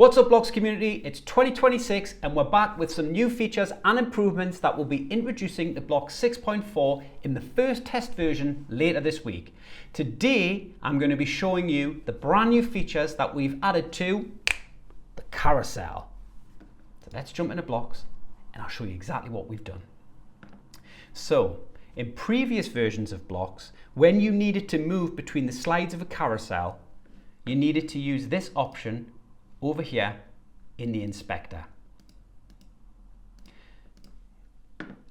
What's up, Blocs community? It's 2026 and we're back with some new features and improvements that we'll be introducing to Blocs 6.4 in the first test version later this week. Today, I'm going to be showing you the brand new features that we've added to the carousel. So let's jump into Blocs and I'll show you exactly what we've done. So, in previous versions of Blocs, when you needed to move between the slides of a carousel, you needed to use this option over here in the inspector.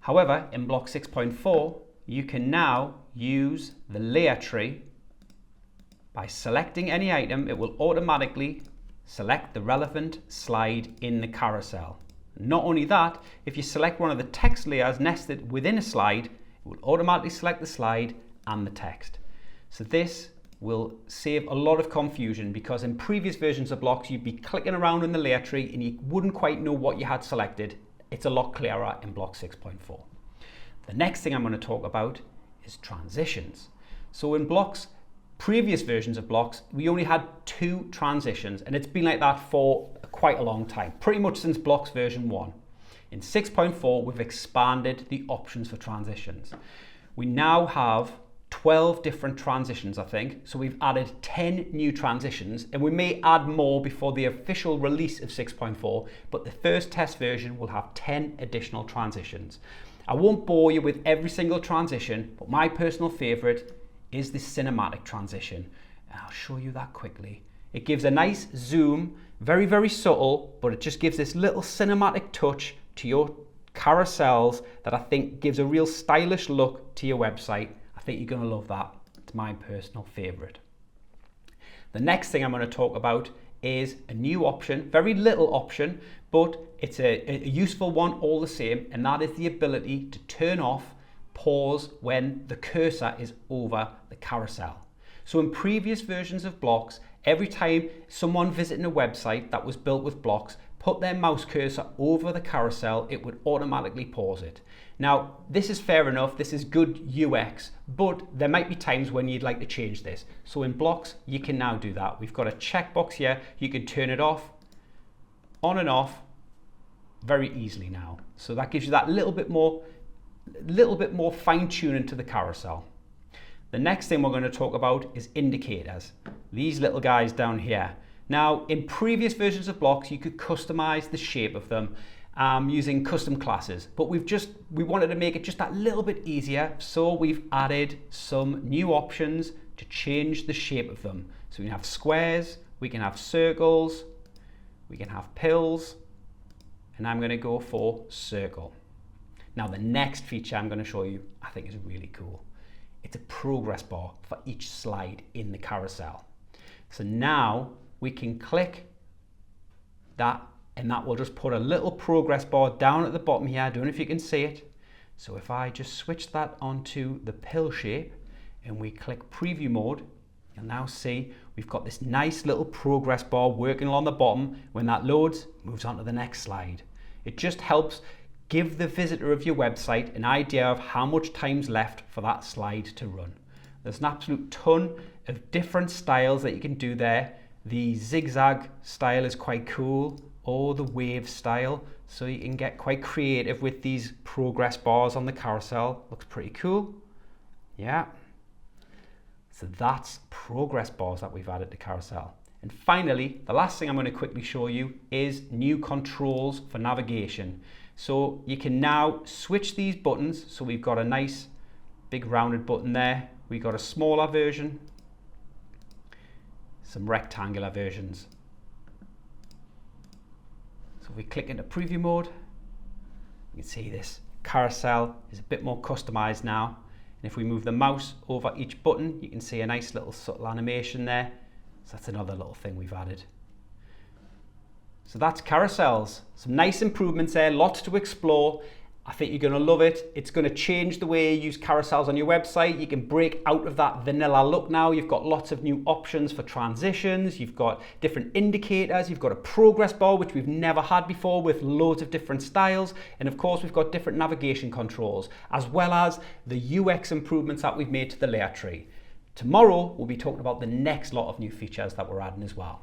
However, in Bloc 6.4, you can now use the layer tree. By selecting any item, it will automatically select the relevant slide in the carousel. Not only that, if you select one of the text layers nested within a slide, it will automatically select the slide and the text. So this will save a lot of confusion, because in previous versions of Blocs you'd be clicking around in the layer tree and you wouldn't quite know what you had selected. It's a lot clearer in Bloc 6.4. The next thing I'm going to talk about is transitions. So in Blocs, previous versions of Blocs, we only had 2 transitions, and it's been like that for quite a long time, pretty much since Blocs version 1. In 6.4 we've expanded the options for transitions. We now have 12 different transitions, I think. So we've added 10 new transitions, and we may add more before the official release of 6.4, but the first test version will have 10 additional transitions. I won't bore you with every single transition, but my personal favorite is the cinematic transition. And I'll show you that quickly. It gives a nice zoom, very, very subtle, but it just gives this little cinematic touch to your carousels that I think gives a real stylish look to your website. I think you're going to love that. It's my personal favorite. The next thing I'm going to talk about is a new option, very little option, but it's a useful one all the same, and that is the ability to turn off pause when the cursor is over the carousel. So in previous versions of Blocs, every time someone visiting a website that was built with Blocs put their mouse cursor over the carousel, it would automatically pause it. Now, this is fair enough, this is good UX, but there might be times when you'd like to change this. So in Blocs, you can now do that. We've got a checkbox here, you can turn it off, on and off, very easily now. So that gives you that little bit more fine tuning to the carousel. The next thing we're going to talk about is indicators. These little guys down here. Now, in previous versions of Blocs, you could customize the shape of them using custom classes, but we wanted to make it just that little bit easier, so we've added some new options to change the shape of them. So we can have squares, we can have circles, we can have pills, and I'm going to go for circle. Now, the next feature I'm going to show you, I think is really cool. It's a progress bar for each slide in the carousel. So now we can click that, and that will just put a little progress bar down at the bottom here. I don't know if you can see it. So if I just switch that onto the pill shape and we click preview mode, you'll now see we've got this nice little progress bar working along the bottom. When that loads, moves on to the next slide. It just helps give the visitor of your website an idea of how much time's left for that slide to run. There's an absolute ton of different styles that you can do there. The zigzag style is quite cool, or the wave style, so you can get quite creative with these progress bars on the carousel. Looks pretty cool. Yeah. So that's progress bars that we've added to carousel. And finally, the last thing I'm going to quickly show you is new controls for navigation. So you can now switch these buttons. So we've got a nice big rounded button there. We've got a smaller version, some rectangular versions. So if we click into preview mode, you can see this carousel is a bit more customized now. And if we move the mouse over each button, you can see a nice little subtle animation there. So that's another little thing we've added. So that's carousels. Some nice improvements there, lots to explore. I think you're going to love it. It's going to change the way you use carousels on your website. You can break out of that vanilla look now. You've got lots of new options for transitions. You've got different indicators. You've got a progress bar, which we've never had before, with loads of different styles. And of course, we've got different navigation controls, as well as the UX improvements that we've made to the layer tree. Tomorrow, we'll be talking about the next lot of new features that we're adding as well.